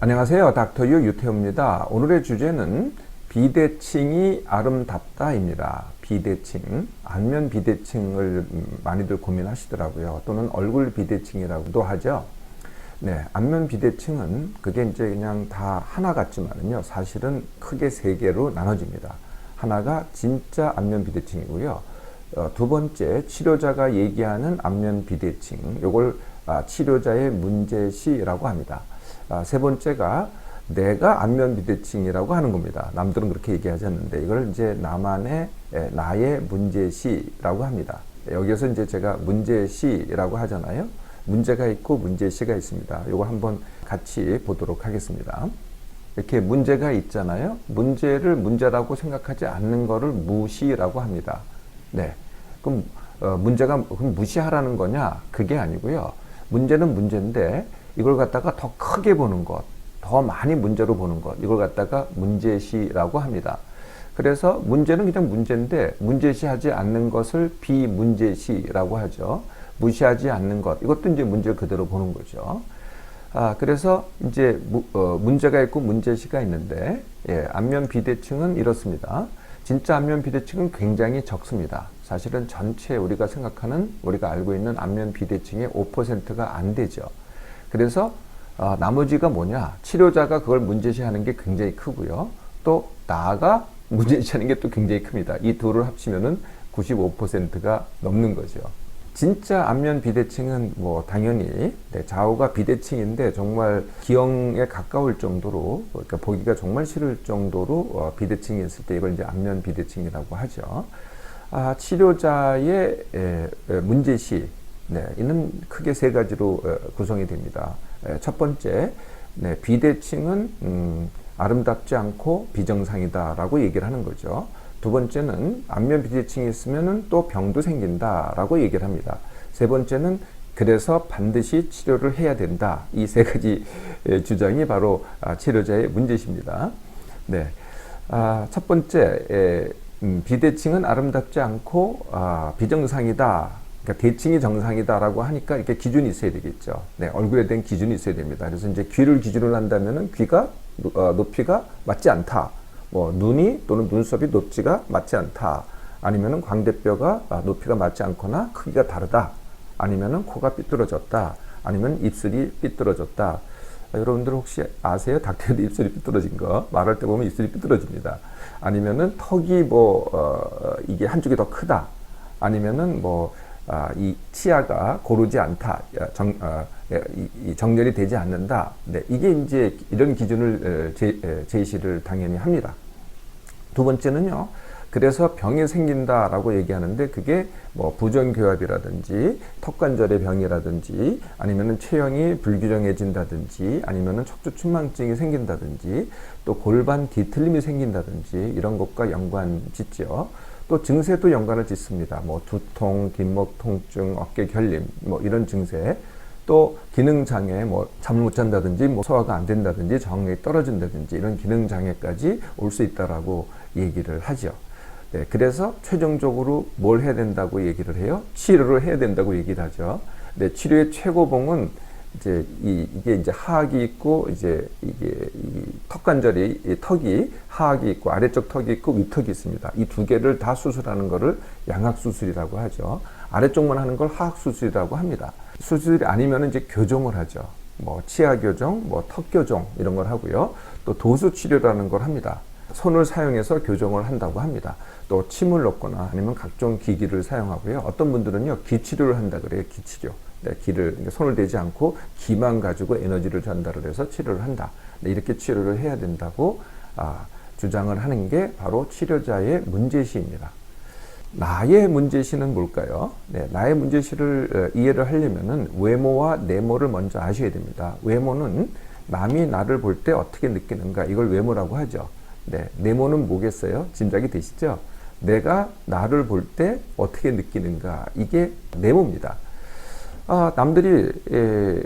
안녕하세요. 닥터유 유태우입니다. 오늘의 주제는 비대칭이 아름답다입니다. 비대칭, 안면 비대칭을 많이들 고민하시더라고요. 또는 얼굴 비대칭이라고도 하죠. 네, 안면 비대칭은 그게 이제 그냥 다 하나 같지만은요, 사실은 크게 세 개로 나눠집니다. 하나가 진짜 안면 비대칭이고요. 두 번째, 치료자가 얘기하는 안면 비대칭, 요걸 치료자의 문제시라고 합니다. 세 번째가 내가 안면 비대칭이라고 하는 겁니다. 남들은 그렇게 얘기하지 않는데 이걸 이제 나의 문제시라고 합니다. 여기서 이제 제가 문제시라고 하잖아요. 문제가 있고 문제시가 있습니다. 이거 한번 같이 보도록 하겠습니다. 이렇게 문제가 있잖아요. 문제를 문제라고 생각하지 않는 거를 무시라고 합니다. 네. 그럼 문제가 그럼 무시하라는 거냐? 그게 아니고요. 문제는 문제인데 이걸 갖다가 더 크게 보는 것, 더 많이 문제로 보는 것, 이걸 갖다가 문제시라고 합니다. 그래서 문제는 그냥 문제인데 문제시하지 않는 것을 비문제시라고 하죠. 무시하지 않는 것, 이것도 이제 문제를 그대로 보는 거죠. 그래서 이제 문제가 있고 문제시가 있는데, 안면 비대칭은 이렇습니다. 진짜 안면 비대칭은 굉장히 적습니다. 사실은 전체 우리가 알고 있는 안면 비대칭의 5%가 안 되죠. 그래서 나머지가 뭐냐? 치료자가 그걸 문제시하는 게 굉장히 크고요. 또 나가 문제시하는 게 또 굉장히 큽니다. 이 둘을 합치면은 95%가 넘는 거죠. 진짜 안면 비대칭은 뭐 당연히 좌우가 비대칭인데 정말 기형에 가까울 정도로, 그러니까 보기가 정말 싫을 정도로 비대칭이 있을 때 이걸 이제 안면 비대칭이라고 하죠. 치료자의 문제시, 이는 크게 세 가지로 구성이 됩니다. 첫 번째, 비대칭은 아름답지 않고 비정상이다라고 얘기를 하는 거죠. 두 번째는 안면 비대칭이 있으면 또 병도 생긴다라고 얘기를 합니다. 세 번째는 그래서 반드시 치료를 해야 된다. 이 세 가지 주장이 바로 치료자의 문제시입니다. 네, 첫 번째, 비대칭은 아름답지 않고 비정상이다. 그러니까 대칭이 정상이다라고 하니까 이렇게 기준이 있어야 되겠죠. 네, 얼굴에 대한 기준이 있어야 됩니다. 그래서 이제 귀를 기준으로 한다면은 귀가 높이가 맞지 않다. 뭐 눈이 또는 눈썹이 높이가 맞지 않다. 아니면은 광대뼈가 높이가 맞지 않거나 크기가 다르다. 아니면은 코가 삐뚤어졌다. 아니면 입술이 삐뚤어졌다. 여러분들 혹시 아세요? 닥터도 입술이 삐뚤어진 거. 말할 때 보면 입술이 삐뚤어집니다. 아니면은 턱이 이게 한쪽이 더 크다. 아니면은 이 치아가 고르지 않다. 정렬이 되지 않는다. 네, 이게 이제 이런 기준을 제시를 당연히 합니다. 두 번째는요. 그래서 병이 생긴다라고 얘기하는데 그게 부정교합이라든지 턱관절의 병이라든지 아니면은 체형이 불규정해진다든지 아니면은 척추춘망증이 생긴다든지 또 골반 뒤틀림이 생긴다든지 이런 것과 연관 짓죠. 또 증세도 연관을 짓습니다. 두통, 뒷목 통증, 어깨 결림, 이런 증세. 또 기능장애, 잠을 못 잔다든지, 소화가 안 된다든지, 정력이 떨어진다든지, 이런 기능장애까지 올 수 있다라고 얘기를 하죠. 네, 그래서 최종적으로 뭘 해야 된다고 얘기를 해요? 치료를 해야 된다고 얘기를 하죠. 네, 치료의 최고봉은 이게 이제 하악이 있고, 이 턱이 하악이 있고, 아래쪽 턱이 있고, 윗턱이 있습니다. 이 두 개를 다 수술하는 거를 양악수술이라고 하죠. 아래쪽만 하는 걸 하악수술이라고 합니다. 수술이 아니면 이제 교정을 하죠. 치아 교정, 턱 교정, 이런 걸 하고요. 또 도수 치료라는 걸 합니다. 손을 사용해서 교정을 한다고 합니다. 또 침을 넣거나 아니면 각종 기기를 사용하고요. 어떤 분들은요, 기치료를 한다 그래요. 기치료. 손을 대지 않고 기만 가지고 에너지를 전달을 해서 치료를 한다. 이렇게 치료를 해야 된다고 주장을 하는 게 바로 치료자의 문제시입니다. 나의 문제시는 뭘까요? 네, 나의 문제시를 이해를 하려면은 외모와 내모를 먼저 아셔야 됩니다. 외모는 남이 나를 볼 때 어떻게 느끼는가, 이걸 외모라고 하죠. 네, 내모는 뭐겠어요? 짐작이 되시죠? 내가 나를 볼 때 어떻게 느끼는가, 이게 내모입니다. 남들이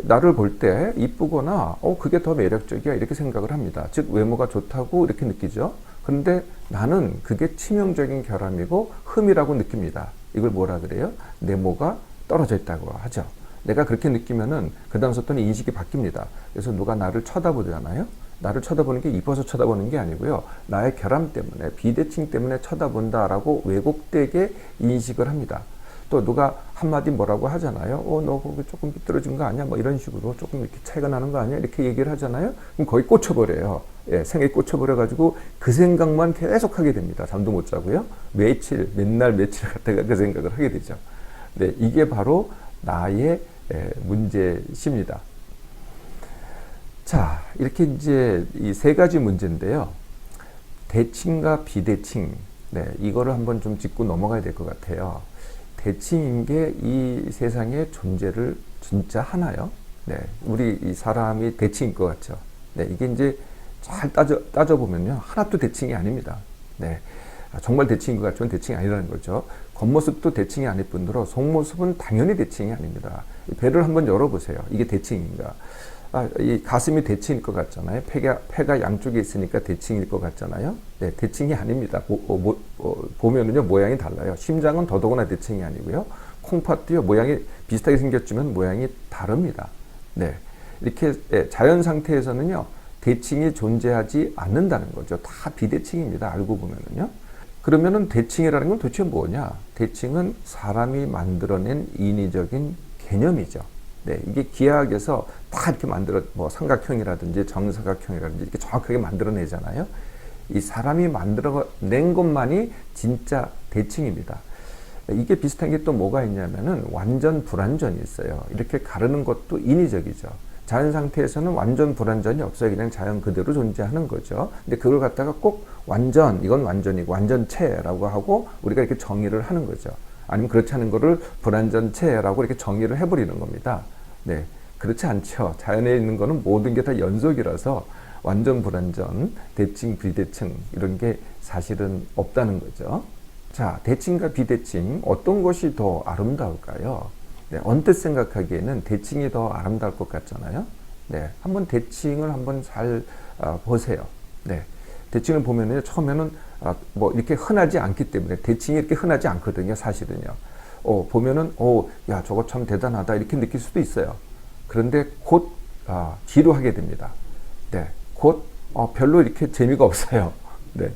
나를 볼 때 이쁘거나 그게 더 매력적이야 이렇게 생각을 합니다. 즉 외모가 좋다고 이렇게 느끼죠. 그런데 나는 그게 치명적인 결함이고 흠이라고 느낍니다. 이걸 뭐라 그래요? 내모가 떨어져 있다고 하죠. 내가 그렇게 느끼면은 그 다음부터는 인식이 바뀝니다. 그래서 누가 나를 쳐다보잖아요. 나를 쳐다보는 게 이뻐서 쳐다보는 게 아니고요. 나의 결함 때문에, 비대칭 때문에 쳐다본다라고 왜곡되게 인식을 합니다. 또 누가 한마디 뭐라고 하잖아요. 너 그거 조금 삐뚤어진 거 아니야? 뭐 이런 식으로 조금 이렇게 차이가 나는 거 아니야? 이렇게 얘기를 하잖아요. 그럼 거의 꽂혀버려요. 예, 생각에 꽂혀버려가지고 그 생각만 계속 하게 됩니다. 잠도 못 자고요. 맨날 며칠 갖다가 그 생각을 하게 되죠. 네, 이게 바로 나의 문제십니다. 자, 이렇게 이제 이 세 가지 문제인데요. 대칭과 비대칭, 네, 이거를 한번 좀 짚고 넘어가야 될 것 같아요. 대칭인 게 이 세상에 존재를 진짜 하나요? 네, 우리 이 사람이 대칭일 것 같죠. 네, 이게 이제 잘 따져보면요. 하나도 대칭이 아닙니다. 네, 정말 대칭인 것 같지만 대칭이 아니라는 거죠. 겉모습도 대칭이 아닐 뿐더러 속모습은 당연히 대칭이 아닙니다. 배를 한번 열어보세요. 이게 대칭인가? 이 가슴이 대칭일 것 같잖아요. 폐가 양쪽에 있으니까 대칭일 것 같잖아요. 네, 대칭이 아닙니다. 보면은요, 모양이 달라요. 심장은 더더구나 대칭이 아니고요. 콩팥도요, 모양이 비슷하게 생겼지만 모양이 다릅니다. 네, 이렇게 자연 상태에서는요, 대칭이 존재하지 않는다는 거죠. 다 비대칭입니다. 알고 보면은요. 그러면은 대칭이라는 건 도대체 뭐냐? 대칭은 사람이 만들어낸 인위적인 개념이죠. 네, 이게 기하학에서 다 이렇게 뭐 삼각형이라든지 정사각형이라든지 이렇게 정확하게 만들어내잖아요. 이 사람이 만들어낸 것만이 진짜 대칭입니다. 이게 비슷한 게 또 뭐가 있냐면은 완전 불완전이 있어요. 이렇게 가르는 것도 인위적이죠. 자연 상태에서는 완전 불완전이 없어요. 그냥 자연 그대로 존재하는 거죠. 근데 그걸 갖다가 꼭 완전, 이건 완전이고 완전체라고 하고 우리가 이렇게 정의를 하는 거죠. 아니면 그렇지 않은 거를 불완전체라고 이렇게 정의를 해버리는 겁니다. 네, 그렇지 않죠. 자연에 있는 거는 모든 게 다 연속이라서 완전 불완전, 대칭, 비대칭 이런 게 사실은 없다는 거죠. 자, 대칭과 비대칭 어떤 것이 더 아름다울까요? 네, 언뜻 생각하기에는 대칭이 더 아름다울 것 같잖아요. 네, 한번 대칭을 한번 잘 보세요. 네, 대칭을 보면은 처음에는 뭐 이렇게 흔하지 않기 때문에 대칭이 이렇게 흔하지 않거든요, 사실은요. 보면은 야, 저거 참 대단하다 이렇게 느낄 수도 있어요. 그런데 곧 지루하게 됩니다. 네, 곧 별로 이렇게 재미가 없어요. 네,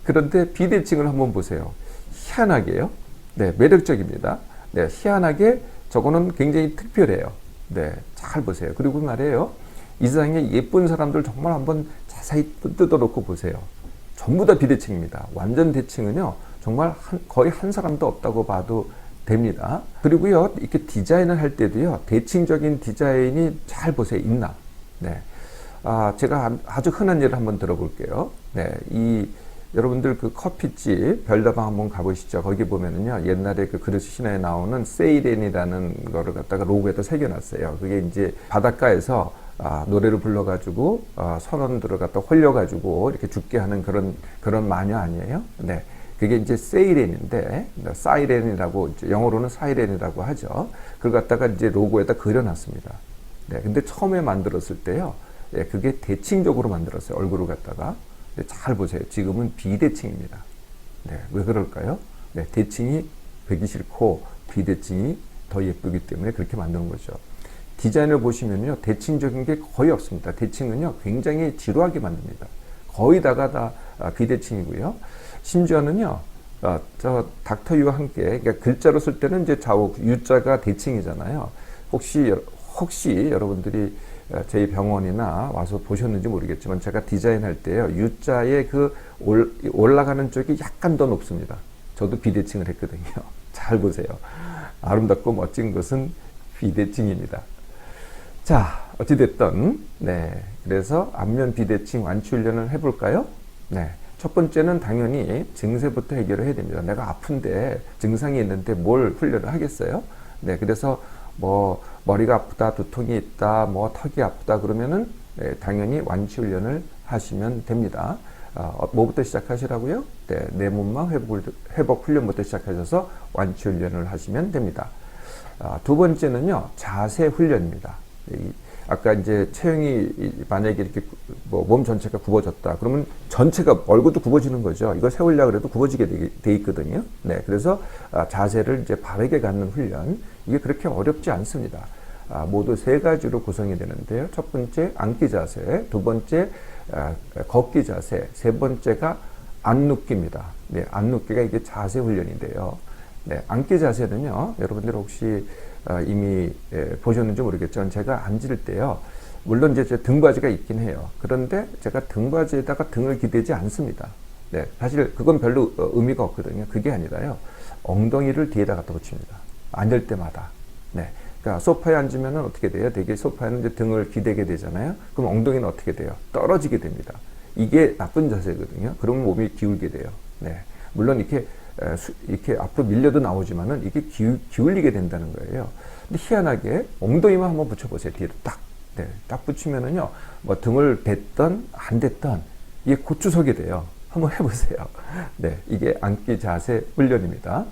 그런데 비대칭을 한번 보세요. 희한하게요. 네, 매력적입니다. 네, 희한하게 저거는 굉장히 특별해요. 네, 잘 보세요. 그리고 말이에요. 이 세상에 예쁜 사람들 정말 한번 자세히 뜯어놓고 보세요. 전부 다 비대칭입니다. 완전 대칭은요, 정말 거의 한 사람도 없다고 봐도 됩니다. 그리고요, 이렇게 디자인을 할 때도요, 대칭적인 디자인이 잘 보세요. 있나? 네. 제가 아주 흔한 예를 한번 들어볼게요. 네. 여러분들 그 커피집 별다방 한번 가보시죠. 거기 보면은요, 옛날에 그 그릇 신화에 나오는 세이렌이라는 거를 갖다가 로고에다 새겨놨어요. 그게 이제 바닷가에서 노래를 불러가지고 선원들을 갖다 홀려가지고 이렇게 죽게 하는 그런 마녀 아니에요? 네. 그게 이제 세이렌인데, 사이렌이라고, 영어로는 사이렌이라고 하죠. 그걸 갖다가 이제 로고에다 그려놨습니다. 네. 근데 처음에 만들었을 때요, 네, 그게 대칭적으로 만들었어요. 얼굴을 갖다가. 잘 보세요. 지금은 비대칭입니다. 네, 왜 그럴까요? 네, 대칭이 보기 싫고 비대칭이 더 예쁘기 때문에 그렇게 만드는 거죠. 디자인을 보시면요, 대칭적인 게 거의 없습니다. 대칭은요, 굉장히 지루하게 만듭니다. 거의 다가 비대칭이고요. 심지어는요, 저 닥터 유와 함께, 그러니까 글자로 쓸 때는 이제 좌우 U자가 대칭이잖아요. 혹시 여러분들이 저희 병원이나 와서 보셨는지 모르겠지만 제가 디자인할 때요, U자의 그 올라가는 쪽이 약간 더 높습니다. 저도 비대칭을 했거든요. 잘 보세요. 아름답고 멋진 것은 비대칭입니다. 자, 어찌됐든, 네. 그래서 안면 비대칭 완치 훈련을 해볼까요? 네. 첫 번째는 당연히 증세부터 해결을 해야 됩니다. 내가 아픈데 증상이 있는데 뭘 훈련을 하겠어요? 네. 그래서 뭐 머리가 아프다, 두통이 있다, 뭐 턱이 아프다 그러면은 당연히 완치 훈련을 하시면 됩니다. 뭐부터 시작하시라고요? 네, 내 몸만 회복 훈련부터 시작하셔서 완치 훈련을 하시면 됩니다. 두 번째는요, 자세 훈련입니다. 아까 이제 체형이 만약에 이렇게 뭐 몸 전체가 굽어졌다 그러면 전체가 얼굴도 굽어지는 거죠. 이걸 세우려고 그래도 굽어지게 돼 있거든요. 네, 그래서 자세를 이제 바르게 갖는 훈련, 이게 그렇게 어렵지 않습니다. 모두 세 가지로 구성이 되는데요. 첫 번째 앉기 자세, 두 번째 걷기 자세, 세 번째가 안 눕기입니다. 네, 안 눕기가 이게 자세 훈련인데요. 네, 앉기 자세는요, 여러분들 혹시 이미 보셨는지 모르겠지만 제가 앉을 때요, 물론 이제 제 등받이가 있긴 해요. 그런데 제가 등받이에다가 등을 기대지 않습니다. 네, 사실 그건 별로 의미가 없거든요. 그게 아니라요, 엉덩이를 뒤에다 갖다 붙입니다. 앉을 때마다. 네, 그러니까 소파에 앉으면 어떻게 돼요? 되게 소파에는 이제 등을 기대게 되잖아요. 그럼 엉덩이는 어떻게 돼요? 떨어지게 됩니다. 이게 나쁜 자세거든요. 그러면 몸이 기울게 돼요. 네, 물론 이렇게 앞으로 밀려도 나오지만은 이게 기울리게 된다는 거예요. 근데 희한하게 엉덩이만 한번 붙여보세요. 뒤로 딱. 네, 딱 붙이면은요, 뭐 등을 뱉던 안 댔던 이게 곧주 서게 돼요. 한번 해보세요. 네, 이게 앉기 자세 훈련입니다.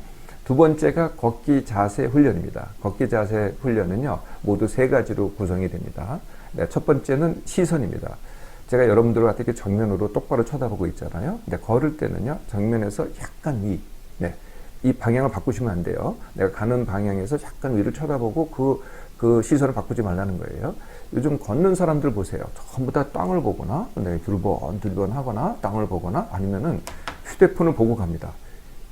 두 번째가 걷기 자세 훈련입니다. 걷기 자세 훈련은요, 모두 세 가지로 구성이 됩니다. 네, 첫 번째는 시선입니다. 제가 여러분들과 이렇게 정면으로 똑바로 쳐다보고 있잖아요. 근데 걸을 때는요, 정면에서 약간 위, 네, 이 방향을 바꾸시면 안 돼요. 내가 가는 방향에서 약간 위를 쳐다보고 그 시선을 바꾸지 말라는 거예요. 요즘 걷는 사람들 보세요. 전부 다 땅을 보거나, 네, 들번 하거나, 땅을 보거나, 아니면은 휴대폰을 보고 갑니다.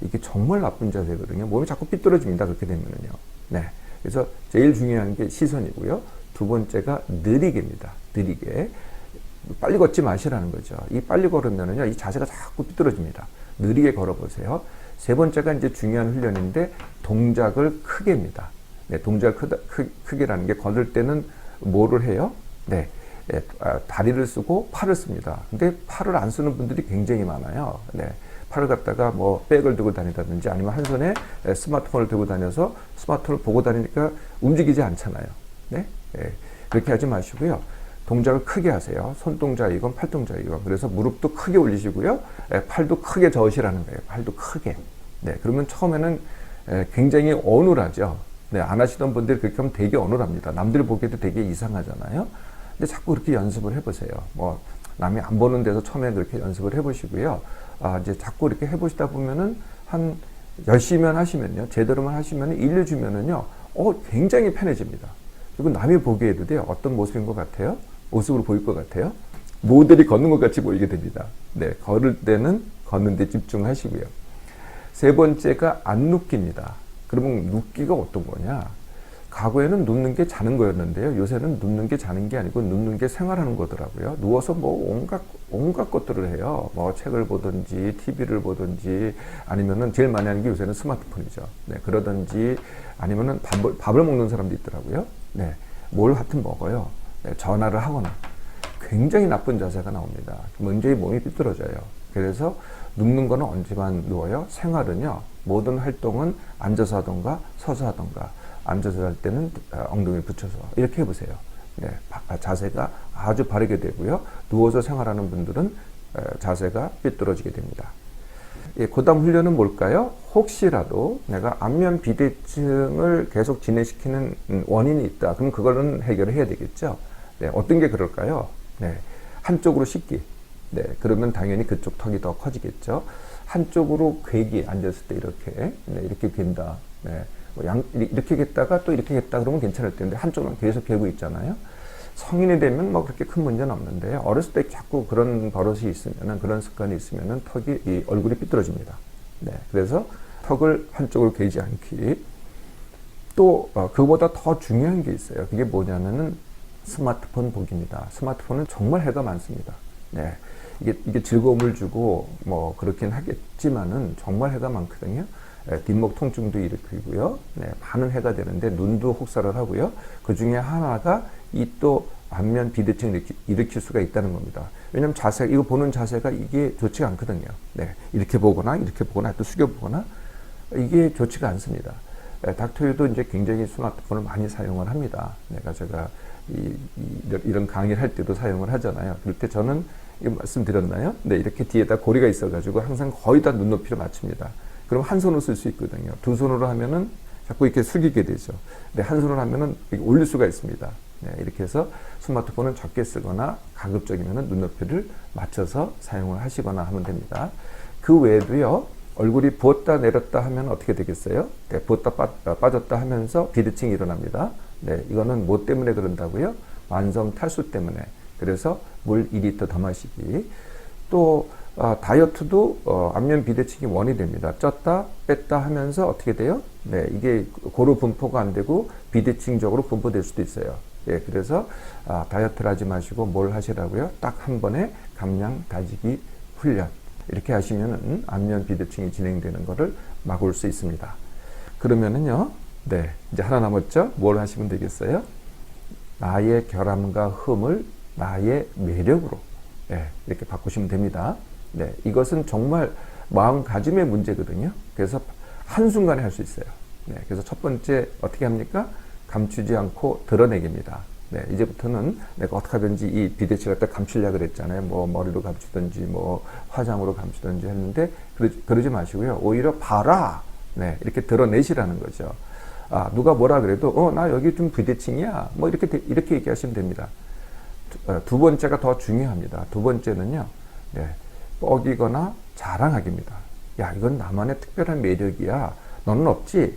이게 정말 나쁜 자세거든요. 몸이 자꾸 삐뚤어집니다. 그렇게 되면은요. 네. 그래서 제일 중요한 게 시선이고요. 두 번째가 느리게입니다. 느리게. 빨리 걷지 마시라는 거죠. 이 빨리 걸으면은요, 이 자세가 자꾸 삐뚤어집니다. 느리게 걸어보세요. 세 번째가 이제 중요한 훈련인데, 동작을 크게입니다. 네, 동작을 크게라는 게 걸을 때는 뭐를 해요? 네, 다리를 쓰고 팔을 씁니다. 근데 팔을 안 쓰는 분들이 굉장히 많아요. 네, 팔을 갖다가 뭐 백을 들고 다니다든지 아니면 한 손에 스마트폰을 들고 다녀서 스마트폰을 보고 다니니까 움직이지 않잖아요. 네, 그렇게 하지 마시고요. 동작을 크게 하세요. 손동작이건 팔동작이건. 그래서 무릎도 크게 올리시고요. 팔도 크게 저으시라는 거예요. 팔도 크게. 네, 그러면 처음에는 굉장히 어눌하죠. 네, 안 하시던 분들이 그렇게 하면 되게 어눌합니다. 남들 보기에도 되게 이상하잖아요. 근데 자꾸 그렇게 연습을 해보세요. 뭐, 남이 안 보는 데서 처음에 그렇게 연습을 해보시고요. 이제 자꾸 이렇게 해보시다 보면은 한 열심히만 하시면요. 제대로만 하시면 1, 2주면은요. 굉장히 편해집니다. 그리고 남이 보기에도 돼요. 어떤 모습인 것 같아요? 모습으로 보일 것 같아요? 모델이 걷는 것 같이 보이게 됩니다. 네, 걸을 때는 걷는 데 집중하시고요. 세 번째가 안 눕기입니다. 그러면 눕기가 어떤 거냐? 과거에는 눕는 게 자는 거였는데요. 요새는 눕는 게 자는 게 아니고 눕는 게 생활하는 거더라고요. 누워서 뭐 온갖 것들을 해요. 뭐 책을 보든지 TV를 보든지 아니면은 제일 많이 하는 게 요새는 스마트폰이죠. 네, 그러든지 아니면은 밥을 먹는 사람도 있더라고요. 네, 뭘 하여튼 먹어요. 네, 전화를 하거나 굉장히 나쁜 자세가 나옵니다. 먼저 몸이 삐뚤어져요. 그래서 눕는 거는 언제만 누워요? 생활은요, 모든 활동은 앉아서 하던가 서서 하던가, 앉아서 할 때는 엉덩이를 붙여서 이렇게 해보세요. 네, 자세가 아주 바르게 되고요. 누워서 생활하는 분들은 자세가 삐뚤어지게 됩니다. 그 다음 훈련은 뭘까요? 혹시라도 내가 안면 비대증을 계속 진행시키는 원인이 있다. 그럼 그거는 해결을 해야 되겠죠. 네, 어떤 게 그럴까요? 네, 한쪽으로 씻기. 네, 그러면 당연히 그쪽 턱이 더 커지겠죠. 한쪽으로 괴기, 앉았을 때 이렇게, 네, 이렇게 갠다. 네, 이렇게 겠다가 또 이렇게 겠다 그러면 괜찮을 텐데 한쪽만 계속 괴고 있잖아요. 성인이 되면 뭐 그렇게 큰 문제는 없는데 어렸을 때 자꾸 그런 버릇이 있으면은, 그런 습관이 있으면은 턱이, 얼굴이 삐뚤어집니다. 네, 그래서 턱을 한쪽으로 괴지 않기. 또 그보다 더 중요한 게 있어요. 그게 뭐냐면은 스마트폰 보기입니다. 스마트폰은 정말 해가 많습니다. 네, 이게 즐거움을 주고 뭐 그렇긴 하겠지만은 정말 해가 많거든요. 뒷목 통증도 일으키고요. 네, 많은 해가 되는데 눈도 혹사를 하고요. 그 중에 하나가 이 또 안면 비대증을 일으킬 수가 있다는 겁니다. 왜냐하면 이거 보는 자세가 이게 좋지가 않거든요. 네, 이렇게 보거나 또 숙여 보거나 이게 좋지가 않습니다. 닥터유도 이제 굉장히 스마트폰을 많이 사용을 합니다. 제가 이런 강의를 할 때도 사용을 하잖아요. 그럴 때 저는 이거 말씀드렸나요? 네, 이렇게 뒤에다 고리가 있어가지고 항상 거의 다 눈높이를 맞춥니다. 그럼 한 손으로 쓸 수 있거든요. 두 손으로 하면은 자꾸 이렇게 숙이게 되죠. 네, 한 손으로 하면은 올릴 수가 있습니다. 네, 이렇게 해서 스마트폰은 적게 쓰거나 가급적이면은 눈높이를 맞춰서 사용을 하시거나 하면 됩니다. 그 외에도요, 얼굴이 부었다 내렸다 하면 어떻게 되겠어요? 네, 부었다 빠졌다 하면서 비대칭이 일어납니다. 네, 이거는 뭐 때문에 그런다고요? 만성 탈수 때문에. 그래서 물 2리터 더 마시기. 또 다이어트도 안면 비대칭이 원인이 됩니다. 쪘다 뺐다 하면서 어떻게 돼요? 네, 이게 고루 분포가 안 되고 비대칭적으로 분포될 수도 있어요. 예, 그래서 다이어트를 하지 마시고 뭘 하시라고요? 딱 한 번에 감량 다지기 훈련. 이렇게 하시면은 안면 비대칭이 진행되는 것을 막을 수 있습니다. 그러면은요, 네, 이제 하나 남았죠? 뭘 하시면 되겠어요? 나의 결함과 흠을 나의 매력으로, 네, 이렇게 바꾸시면 됩니다. 네, 이것은 정말 마음가짐의 문제거든요. 그래서 한순간에 할 수 있어요. 네, 그래서 첫 번째 어떻게 합니까? 감추지 않고 드러내기입니다. 네, 이제부터는 내가 어떻게 하든지 이 비대칭을 갖다 감추려고 그랬잖아요. 뭐 머리로 감추든지 뭐 화장으로 감추든지 했는데 그러지 마시고요. 오히려 봐라. 네, 이렇게 드러내시라는 거죠. 누가 뭐라 그래도 나 여기 좀 비대칭이야. 뭐 이렇게 얘기하시면 됩니다. 두 번째가 더 중요합니다. 두 번째는요. 네, 뻐기거나 자랑하기입니다. 야, 이건 나만의 특별한 매력이야. 너는 없지?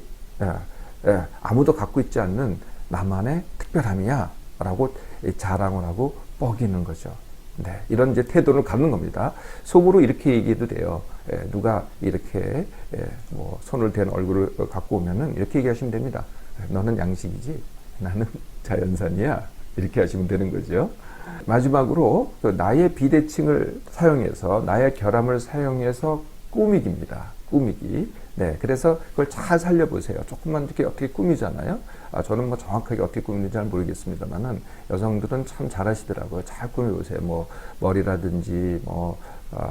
아무도 갖고 있지 않는 나만의 특별함이야. 라고 자랑을 하고 뻐기는 거죠. 네, 이런 이제 태도를 갖는 겁니다. 속으로 이렇게 얘기해도 돼요. 누가 이렇게 뭐 손을 댄 얼굴을 갖고 오면은 이렇게 얘기하시면 됩니다. 너는 양식이지, 나는 자연산이야. 이렇게 하시면 되는 거죠. 마지막으로 나의 비대칭을 사용해서 나의 결함을 사용해서 꾸미기입니다. 꾸미기. 네, 그래서 그걸 잘 살려보세요. 조금만 이렇게 어떻게 꾸미잖아요. 저는 뭐 정확하게 어떻게 꾸미는지 잘 모르겠습니다만은 여성들은 참 잘하시더라고요. 잘 꾸며보세요. 뭐 머리라든지 뭐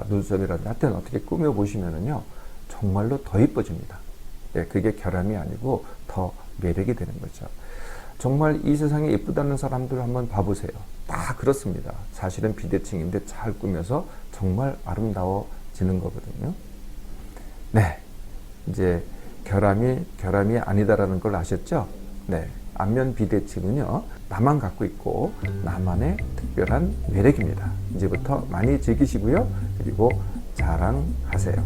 눈썹이라든지 하여튼 어떻게 꾸며보시면은요 정말로 더 이뻐집니다. 네, 그게 결함이 아니고 더 매력이 되는 거죠. 정말 이 세상에 예쁘다는 사람들 한번 봐보세요. 다 그렇습니다. 사실은 비대칭인데 잘 꾸며서 정말 아름다워지는 거거든요. 네, 이제 결함이 아니다라는 걸 아셨죠? 네, 안면 비대칭은요 나만 갖고 있고 나만의 특별한 매력입니다. 이제부터 많이 즐기시고요. 그리고 자랑하세요.